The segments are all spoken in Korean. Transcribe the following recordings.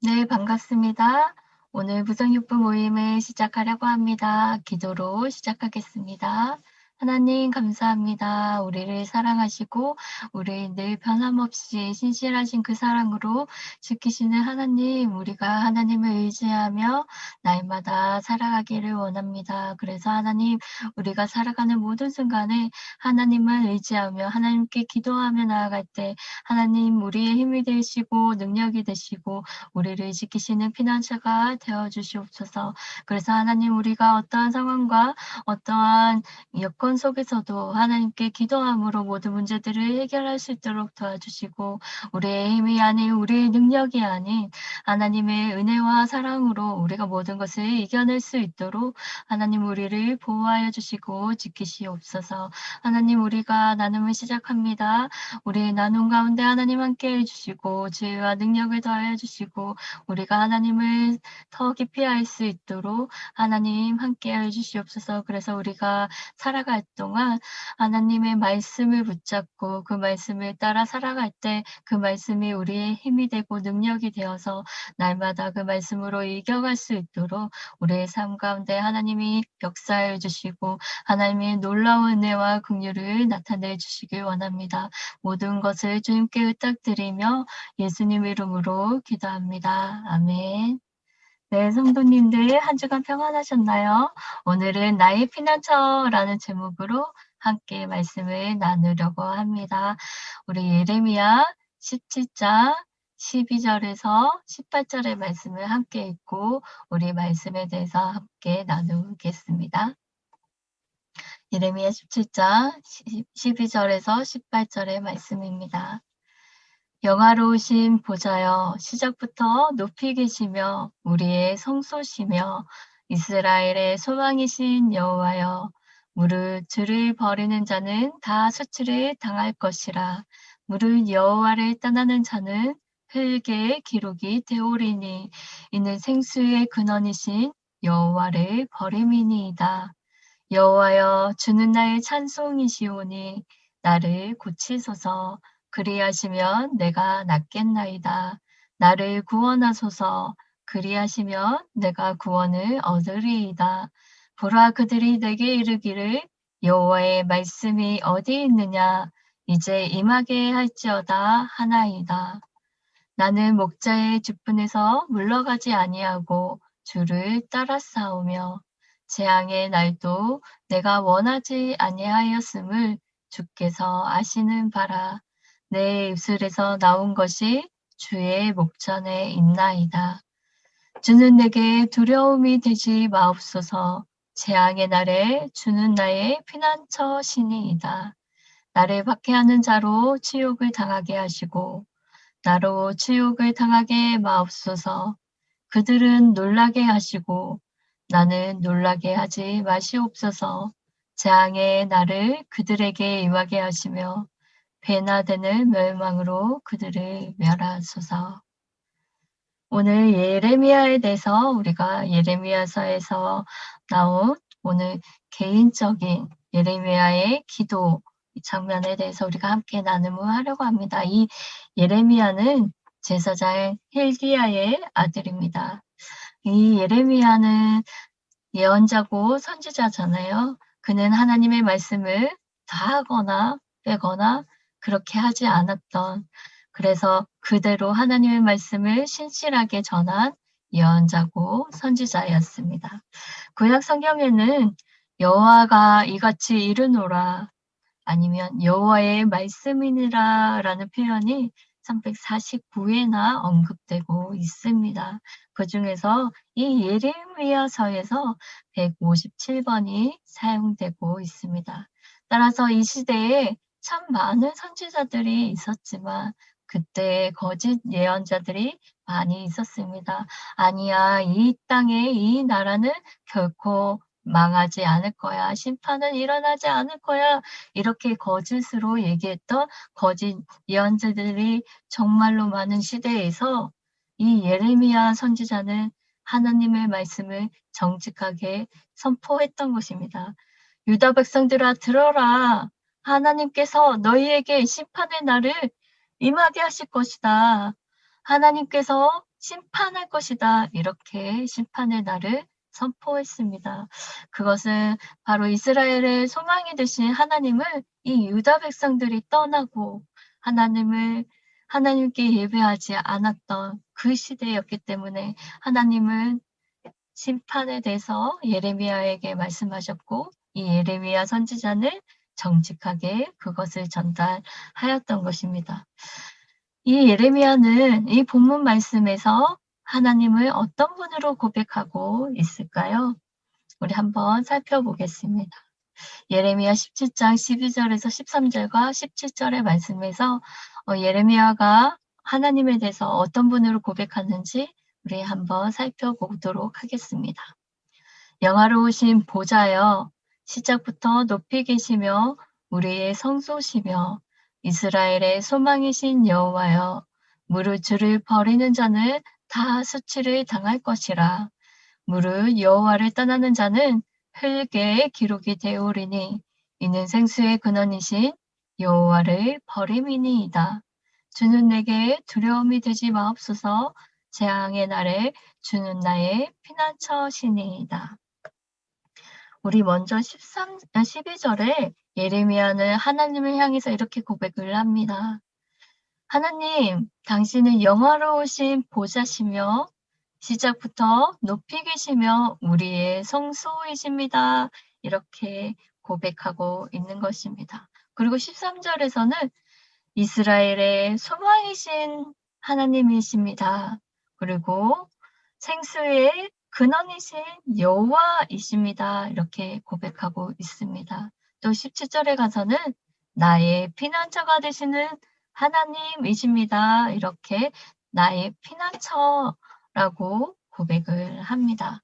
네, 반갑습니다. 오늘 부정육부 모임을 시작하려고 합니다. 기도로 시작하겠습니다. 하나님 감사합니다. 우리를 사랑하시고 우리 늘 변함없이 신실하신 그 사랑으로 지키시는 하나님, 우리가 하나님을 의지하며 날마다 살아가기를 원합니다. 그래서 하나님, 우리가 살아가는 모든 순간에 하나님을 의지하며 하나님께 기도하며 나아갈 때 하나님 우리의 힘이 되시고 능력이 되시고 우리를 지키시는 피난처가 되어 주시옵소서. 그래서 하나님 우리가 어떠한 상황과 어떠한 여건 속에서도 하나님께 기도함으로 모든 문제들을 해결할 수 있도록 도와주시고 우리의 힘이 아닌 우리의 능력이 아닌 하나님의 은혜와 사랑으로 우리가 모든 것을 이겨낼 수 있도록 하나님 우리를 보호하여 주시고 지키시옵소서. 하나님 우리가 나눔을 시작합니다. 우리의 나눔 가운데 하나님 함께해 주시고 지혜와 능력을 더하여 주시고 우리가 하나님을 더 깊이 알 수 있도록 하나님 함께해 주시옵소서. 그래서 우리가 살아갈 동안 하나님의 말씀을 붙잡고 그 말씀을 따라 살아갈 때 그 말씀이 우리의 힘이 되고 능력이 되어서 날마다 그 말씀으로 이겨갈 수 있도록 우리의 삶 가운데 하나님이 역사해 주시고 하나님의 놀라운 은혜와 긍휼을 나타내 주시길 원합니다. 모든 것을 주님께 의탁드리며 예수님 이름으로 기도합니다. 아멘. 네, 성도님들 한 주간 평안하셨나요? 오늘은 나의 피난처라는 제목으로 함께 말씀을 나누려고 합니다. 우리 예레미야 17장 12절에서 18절의 말씀을 함께 읽고 우리 말씀에 대해서 함께 나누겠습니다. 예레미야 17장 12절에서 18절의 말씀입니다. 영화로우신 보좌여 시작부터 높이 계시며 우리의 성소시며 이스라엘의 소망이신 여호와여 무릇 주를 버리는 자는 다 수치를 당할 것이라 무릇 여호와를 떠나는 자는 흙의 기록이 되오리니 이는 생수의 근원이신 여호와를 버림이니이다. 여호와여 주는 나의 찬송이시오니 나를 고치소서. 그리하시면 내가 낫겠나이다. 나를 구원하소서. 그리하시면 내가 구원을 얻으리이다. 보라 그들이 내게 이르기를 여호와의 말씀이 어디 있느냐 이제 임하게 할지어다 하나이다. 나는 목자의 뒷분에서 물러가지 아니하고 주를 따라 싸우며 재앙의 날도 내가 원하지 아니하였음을 주께서 아시는 바라. 내 입술에서 나온 것이 주의 목전에 있나이다. 주는 내게 두려움이 되지 마옵소서. 재앙의 날에 주는 나의 피난처 신이이다. 나를 박해하는 자로 치욕을 당하게 하시고 나로 치욕을 당하게 마옵소서. 그들은 놀라게 하시고 나는 놀라게 하지 마시옵소서. 재앙의 날을 그들에게 임하게 하시며 배나 되는 멸망으로 그들을 멸하소서. 오늘 예레미야에 대해서 우리가 예레미야서에서 나온 오늘 개인적인 예레미야의 기도 장면에 대해서 우리가 함께 나눔을 하려고 합니다. 이 예레미야는 제사장 힐기야의 아들입니다. 이 예레미야는 예언자고 선지자잖아요. 그는 하나님의 말씀을 다하거나 빼거나 그렇게 하지 않았던, 그래서 그대로 하나님의 말씀을 신실하게 전한 예언자고 선지자였습니다. 구약 성경에는 여호와가 이같이 이르노라 아니면 여호와의 말씀이니라라는 표현이 349회나 언급되고 있습니다. 그중에서 이 예레미야서에서 157번이 사용되고 있습니다. 따라서 이 시대에 참 많은 선지자들이 있었지만 그때 거짓 예언자들이 많이 있었습니다. 아니야, 이 땅에 이 나라는 결코 망하지 않을 거야. 심판은 일어나지 않을 거야. 이렇게 거짓으로 얘기했던 거짓 예언자들이 정말로 많은 시대에서 이 예레미야 선지자는 하나님의 말씀을 정직하게 선포했던 것입니다. 유다 백성들아 들어라. 하나님께서 너희에게 심판의 날을 임하게 하실 것이다. 하나님께서 심판할 것이다. 이렇게 심판의 날을 선포했습니다. 그것은 바로 이스라엘의 소망이 되신 하나님을 이 유다 백성들이 떠나고 하나님께 예배하지 않았던 그 시대였기 때문에 하나님은 심판에 대해서 예레미야에게 말씀하셨고 이 예레미야 선지자는 정직하게 그것을 전달하였던 것입니다. 이 예레미야는 이 본문 말씀에서 하나님을 어떤 분으로 고백하고 있을까요? 우리 한번 살펴보겠습니다. 예레미야 17장 12절에서 13절과 17절의 말씀에서 예레미야가 하나님에 대해서 어떤 분으로 고백하는지 우리 한번 살펴보도록 하겠습니다. 영화로우신 보좌여, 시작부터 높이 계시며 우리의 성소시며 이스라엘의 소망이신 여호와여, 무릇 주를 버리는 자는 다 수치를 당할 것이라. 무릇 여호와를 떠나는 자는 흙에 기록이 되오리니 이는 생수의 근원이신 여호와를 버림이니이다. 주는 내게 두려움이 되지 마옵소서. 재앙의 날에 주는 나의 피난처시니이다. 우리 먼저 12절에 예레미야는 하나님을 향해서 이렇게 고백을 합니다. 하나님, 당신은 영화로우신 보좌시며 시작부터 높이 계시며 우리의 성소이십니다. 이렇게 고백하고 있는 것입니다. 그리고 13절에서는 이스라엘의 소망이신 하나님이십니다. 그리고 생수의 근원이신 여호와이십니다. 이렇게 고백하고 있습니다. 또 17절에 가서는 나의 피난처가 되시는 하나님이십니다. 이렇게 나의 피난처라고 고백을 합니다.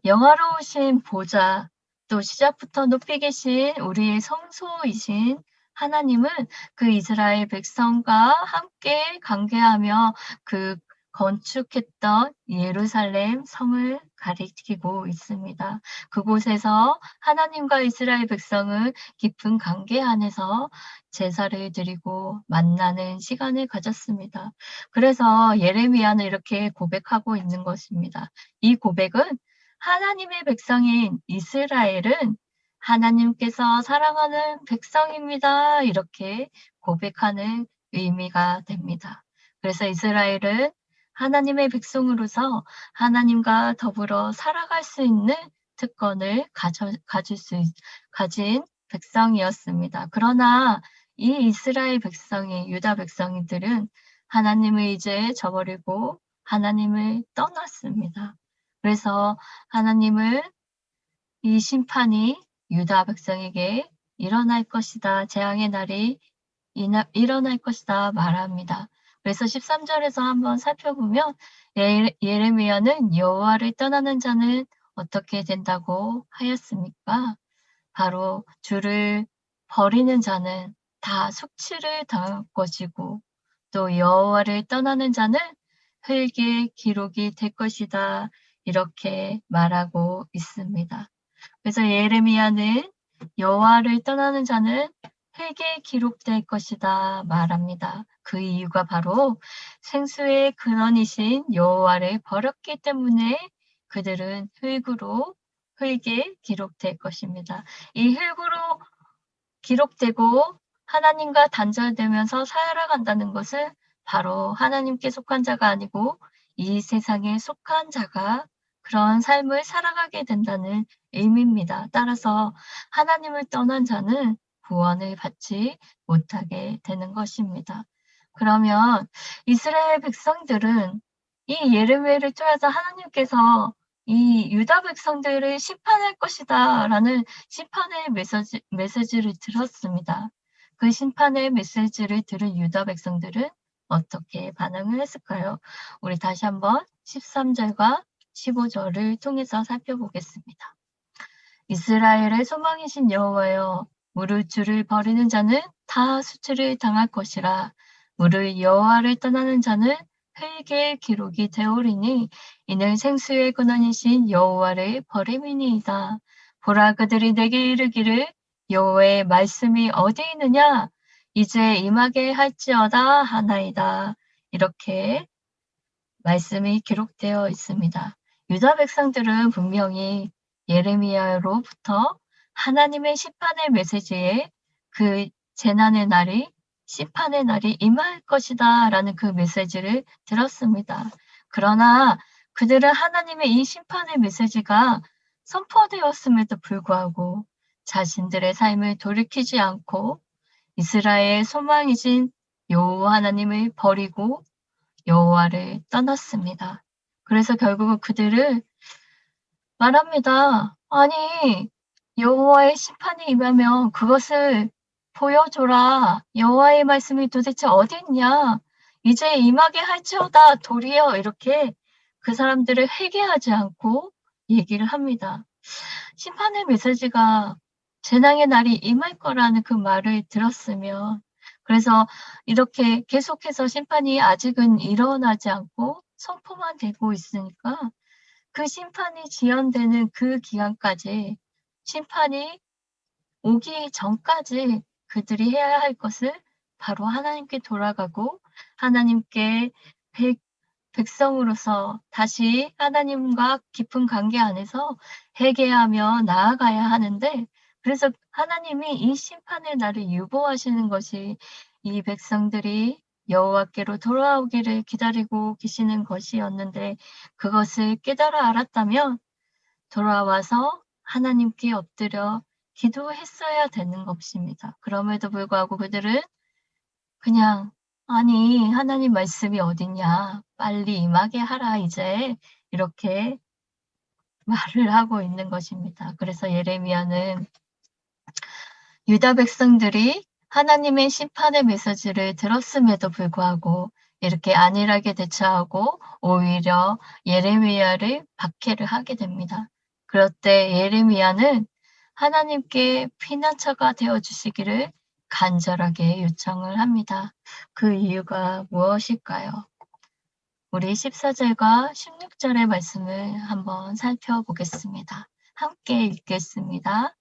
영화로우신 보좌, 또 시작부터 높이 계신 우리의 성소이신 하나님은 그 이스라엘 백성과 함께 관계하며 그 건축했던 예루살렘 성을 가리키고 있습니다. 그곳에서 하나님과 이스라엘 백성은 깊은 관계 안에서 제사를 드리고 만나는 시간을 가졌습니다. 그래서 예레미야는 이렇게 고백하고 있는 것입니다. 이 고백은 하나님의 백성인 이스라엘은 하나님께서 사랑하는 백성입니다. 이렇게 고백하는 의미가 됩니다. 그래서 이스라엘은 하나님의 백성으로서 하나님과 더불어 살아갈 수 있는 특권을 가진 백성이었습니다. 그러나 이 이스라엘 백성이, 유다 백성들은 하나님을 이제 저버리고 하나님을 떠났습니다. 그래서 하나님은 이 심판이 유다 백성에게 일어날 것이다. 재앙의 날이 일어날 것이다 말합니다. 그래서 13절에서 한번 살펴보면 예레미야는 여호와를 떠나는 자는 어떻게 된다고 하였습니까? 바로 주를 버리는 자는 다 숙치를 당할 것이고 또 여호와를 떠나는 자는 흙에 기록이 될 것이다. 이렇게 말하고 있습니다. 그래서 예레미야는 여호와를 떠나는 자는 흙에 기록될 것이다 말합니다. 그 이유가 바로 생수의 근원이신 여호와를 버렸기 때문에 그들은 흙에 기록될 것입니다. 이 흙으로 기록되고 하나님과 단절되면서 살아간다는 것은 바로 하나님께 속한 자가 아니고 이 세상에 속한 자가 그런 삶을 살아가게 된다는 의미입니다. 따라서 하나님을 떠난 자는 구원을 받지 못하게 되는 것입니다. 그러면 이스라엘 백성들은 이 예레미야를 통해서 하나님께서 이 유다 백성들을 심판할 것이다 라는 심판의 메시지를 들었습니다. 그 심판의 메시지를 들은 유다 백성들은 어떻게 반응을 했을까요? 우리 다시 한번 13절과 15절을 통해서 살펴보겠습니다. 이스라엘의 소망이신 여호와여, 무릇 주를 버리는 자는 다 수치를 당할 것이라. 무릇 여호와를 떠나는 자는 흙에 기록이 되오리니 이는 생수의 근원이신 여호와를 버림이니이다. 보라, 그들이 내게 이르기를 여호와의 말씀이 어디 있느냐? 이제 임하게 할지어다 하나이다. 이렇게 말씀이 기록되어 있습니다. 유다 백성들은 분명히 예레미야로부터 하나님의 심판의 메시지에 그 재난의 날이 심판의 날이 임할 것이다 라는 그 메시지를 들었습니다. 그러나 그들은 하나님의 이 심판의 메시지가 선포되었음에도 불구하고 자신들의 삶을 돌이키지 않고 이스라엘의 소망이신 여호와 하나님을 버리고 여호와를 떠났습니다. 그래서 결국은 그들을 말합니다. 아니, 여호와의 심판이 임하면 그것을 보여줘라. 여호와의 말씀이 도대체 어디 있냐? 이제 임하게 할지어다 도리어 이렇게 그 사람들을 회개하지 않고 얘기를 합니다. 심판의 메시지가 재앙의 날이 임할 거라는 그 말을 들었으면 그래서 이렇게 계속해서 심판이 아직은 일어나지 않고 선포만 되고 있으니까 그 심판이 지연되는 그 기간까지 심판이 오기 전까지 그들이 해야 할 것을 바로 하나님께 돌아가고 하나님께 백성으로서 다시 하나님과 깊은 관계 안에서 회개하며 나아가야 하는데 그래서 하나님이 이 심판의 날을 유보하시는 것이 이 백성들이 여호와께로 돌아오기를 기다리고 계시는 것이었는데 그것을 깨달아 알았다면 돌아와서 하나님께 엎드려 기도했어야 되는 것입니다. 그럼에도 불구하고 그들은 그냥 "아니 하나님 말씀이 어딨냐. 빨리 임하게 하라 이제." 이렇게 말을 하고 있는 것입니다. 그래서 예레미야는 유다 백성들이 하나님의 심판의 메시지를 들었음에도 불구하고 이렇게 안일하게 대처하고 오히려 예레미야를 박해를 하게 됩니다. 그럴 때 예레미야는 하나님께 피난처가 되어 주시기를 간절하게 요청을 합니다. 그 이유가 무엇일까요? 우리 14절과 16절의 말씀을 한번 살펴보겠습니다. 함께 읽겠습니다.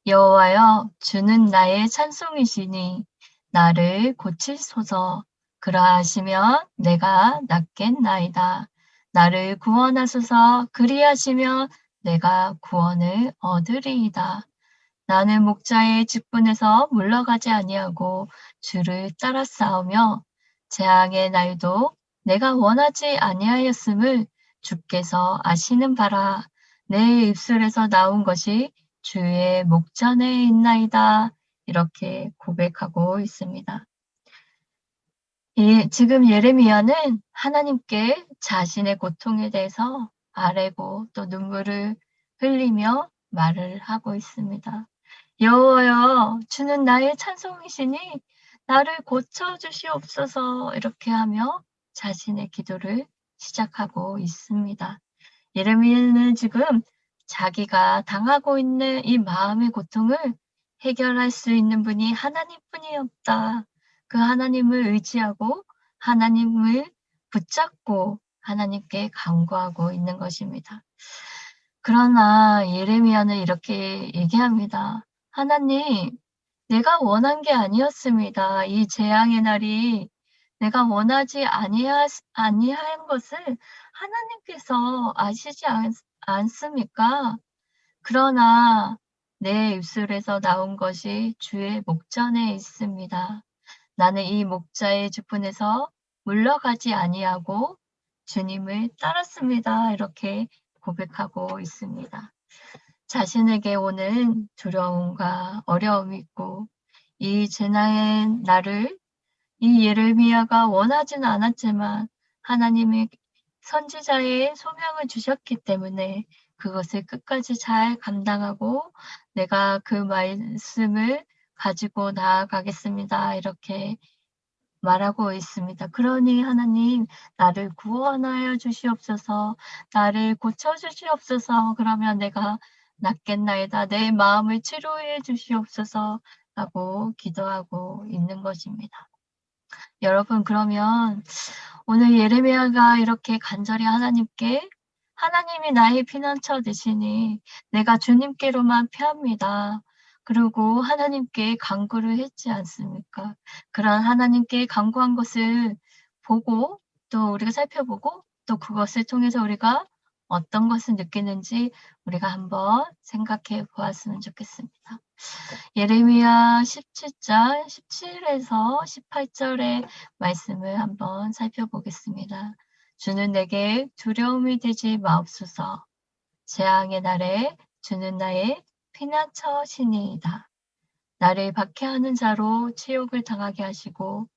여호와여 주는 나의 찬송이시니 나를 고치소서. 그러하시면 내가 낫겠나이다. 나를 구원하소서. 그리하시면 내가 구원을 얻으리이다. 나는 목자의 직분에서 물러가지 아니하고 주를 따라 싸우며 재앙의 날도 내가 원하지 아니하였음을 주께서 아시는 바라. 내 입술에서 나온 것이 주의 목전에 있나이다. 이렇게 고백하고 있습니다. 지금 예레미야는 하나님께 자신의 고통에 대해서 아뢰고 또 눈물을 흘리며 말을 하고 있습니다. 여호와여 주는 나의 찬송이시니 나를 고쳐주시옵소서 이렇게 하며 자신의 기도를 시작하고 있습니다. 예레미야는 지금 자기가 당하고 있는 이 마음의 고통을 해결할 수 있는 분이 하나님뿐이 없다. 그 하나님을 의지하고 하나님을 붙잡고 하나님께 간구하고 있는 것입니다. 그러나 예레미야는 이렇게 얘기합니다. 하나님, 내가 원한 게 아니었습니다. 이 재앙의 날이 내가 원하지 아니한 것을 하나님께서 아시지 않습니까? 그러나 내 입술에서 나온 것이 주의 목전에 있습니다. 나는 이 목자의 직분에서 물러가지 아니하고 주님을 따랐습니다. 이렇게 고백하고 있습니다. 자신에게 오는 두려움과 어려움이 있고 이 재난의 날을 이 예레미야가 원하지는 않았지만 하나님이 선지자의 소명을 주셨기 때문에 그것을 끝까지 잘 감당하고 내가 그 말씀을 가지고 나아가겠습니다. 이렇게 말하고 있습니다. 그러니 하나님 나를 구원하여 주시옵소서. 나를 고쳐 주시옵소서. 그러면 내가 낫겠나이다. 내 마음을 치료해 주시옵소서. 라고 기도하고 있는 것입니다. 여러분 그러면 오늘 예레미야가 이렇게 간절히 하나님께 하나님이 나의 피난처 되시니 내가 주님께로만 피합니다. 그리고 하나님께 간구를 했지 않습니까? 그런 하나님께 간구한 것을 보고 또 우리가 살펴보고 또 그것을 통해서 우리가 어떤 것을 느끼는지 우리가 한번 생각해 보았으면 좋겠습니다. 예레미야 17장 17에서 18절의 말씀을 한번 살펴보겠습니다. 주는 내게 두려움이 되지 마옵소서. 재앙의 날에 주는 나의 피난처시니이다. 나를 박해하는 자로 치욕을 당하게 하시고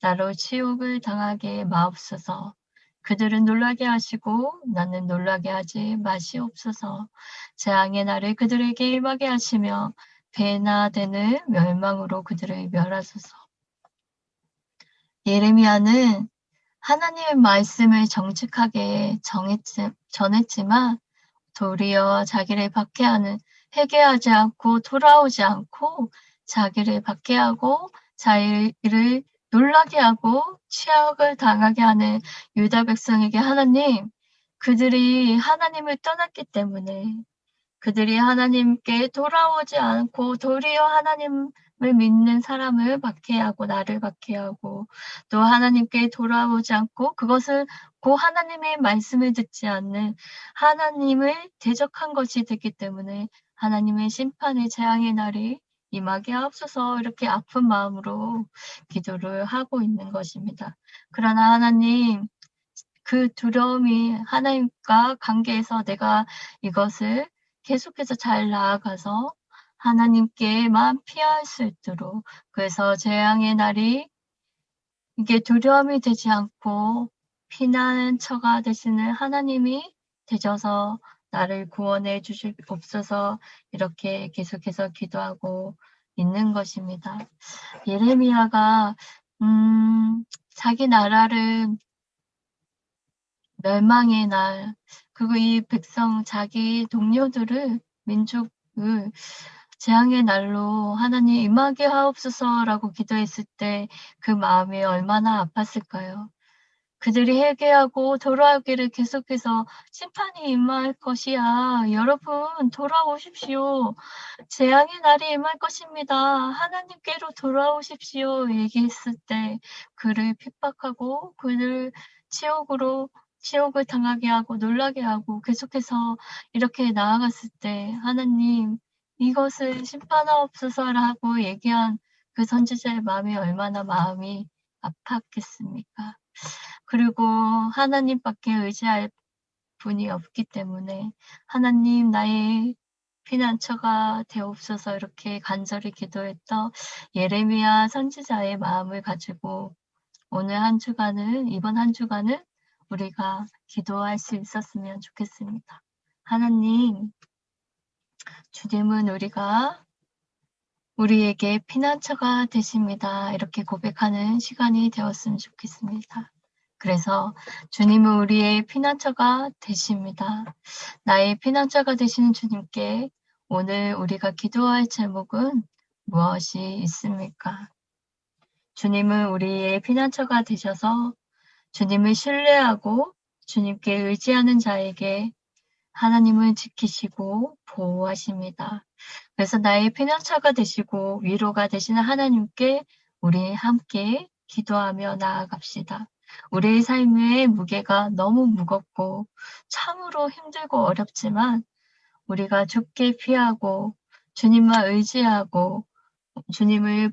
나로 치욕을 당하게 마옵소서. 그들은 놀라게 하시고 나는 놀라게 하지 마시옵소서. 재앙의 날에 그들에게 임하게 하시며 배나 되는 멸망으로 그들을 멸하소서. 예레미야는 하나님의 말씀을 정직하게 전했지만 도리어 자기를 박해하는, 회개하지 않고 돌아오지 않고 자기를 박해하고 자기를 놀라게 하고 취악을 당하게 하는 유다 백성에게 하나님, 그들이 하나님을 떠났기 때문에 그들이 하나님께 돌아오지 않고 도리어 하나님을 믿는 사람을 박해하고 나를 박해하고 또 하나님께 돌아오지 않고 그것을 고 하나님의 말씀을 듣지 않는 하나님을 대적한 것이 됐기 때문에 하나님의 심판의 재앙의 날이 임하게 하옵소서 이렇게 아픈 마음으로 기도를 하고 있는 것입니다. 그러나 하나님, 그 두려움이 하나님과 관계에서 내가 이것을 계속해서 잘 나아가서 하나님께만 피할 수 있도록, 그래서 재앙의 날이 이게 두려움이 되지 않고 피난처가 되시는 하나님이 되셔서 나를 구원해 주시옵소서 이렇게 계속해서 기도하고 있는 것입니다. 예레미야가 자기 나라를 멸망의 날, 그리고 이 백성 자기 동료들을 민족을 재앙의 날로 하나님 임하게 하옵소서라고 기도했을 때 그 마음이 얼마나 아팠을까요? 그들이 회개하고 돌아오기를 계속해서 심판이 임할 것이야. 여러분 돌아오십시오. 재앙의 날이 임할 것입니다. 하나님께로 돌아오십시오. 얘기했을 때 그를 핍박하고 그를 치욕을 당하게 하고 놀라게 하고 계속해서 이렇게 나아갔을 때 하나님 이것을 심판하옵소서라고 얘기한 그 선지자의 마음이 마음이 아팠겠습니까? 그리고 하나님밖에 의지할 분이 없기 때문에 하나님 나의 피난처가 되옵소서 이렇게 간절히 기도했던 예레미야 선지자의 마음을 가지고 이번 한 주간은 우리가 기도할 수 있었으면 좋겠습니다. 하나님, 주님은 우리에게 피난처가 되십니다. 이렇게 고백하는 시간이 되었으면 좋겠습니다. 그래서 주님은 우리의 피난처가 되십니다. 나의 피난처가 되시는 주님께 오늘 우리가 기도할 제목은 무엇이 있습니까? 주님은 우리의 피난처가 되셔서 주님을 신뢰하고 주님께 의지하는 자에게 하나님을 지키시고 보호하십니다. 그래서 나의 피난처가 되시고 위로가 되시는 하나님께 우리 함께 기도하며 나아갑시다. 우리의 삶의 무게가 너무 무겁고 참으로 힘들고 어렵지만 우리가 죽게 피하고 주님만 의지하고 주님을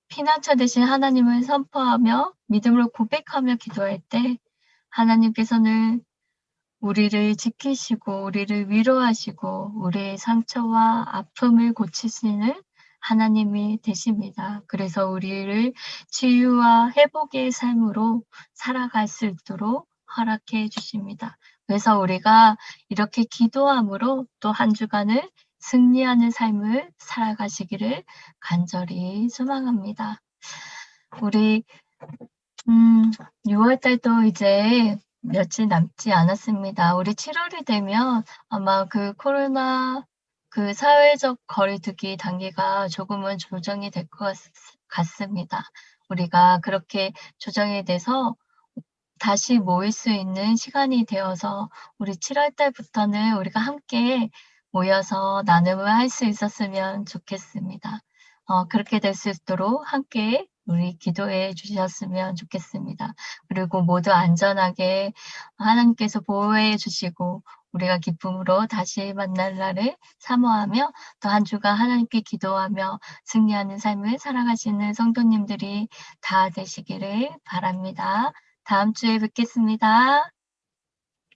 피난처 되신 하나님을 선포하며 믿음으로 고백하며 기도할 때 하나님께서는 우리를 지키시고 우리를 위로하시고 우리의 상처와 아픔을 고치시는 하나님이 되십니다. 그래서 우리를 치유와 회복의 삶으로 살아갈 수 있도록 허락해 주십니다. 그래서 우리가 이렇게 기도함으로 또 한 주간을 승리하는 삶을 살아가시기를 간절히 소망합니다. 우리 6월 달도 이제 며칠 남지 않았습니다. 우리 7월이 되면 아마 그 코로나 그 사회적 거리두기 단계가 조금은 조정이 될 것 같습니다. 우리가 그렇게 조정이 돼서 다시 모일 수 있는 시간이 되어서 우리 7월 달부터는 우리가 함께 모여서 나눔을 할 수 있었으면 좋겠습니다. 그렇게 될 수 있도록 함께 우리 기도해 주셨으면 좋겠습니다. 그리고 모두 안전하게 하나님께서 보호해 주시고 우리가 기쁨으로 다시 만날 날을 사모하며 또 한 주간 하나님께 기도하며 승리하는 삶을 살아가시는 성도님들이 다 되시기를 바랍니다. 다음 주에 뵙겠습니다.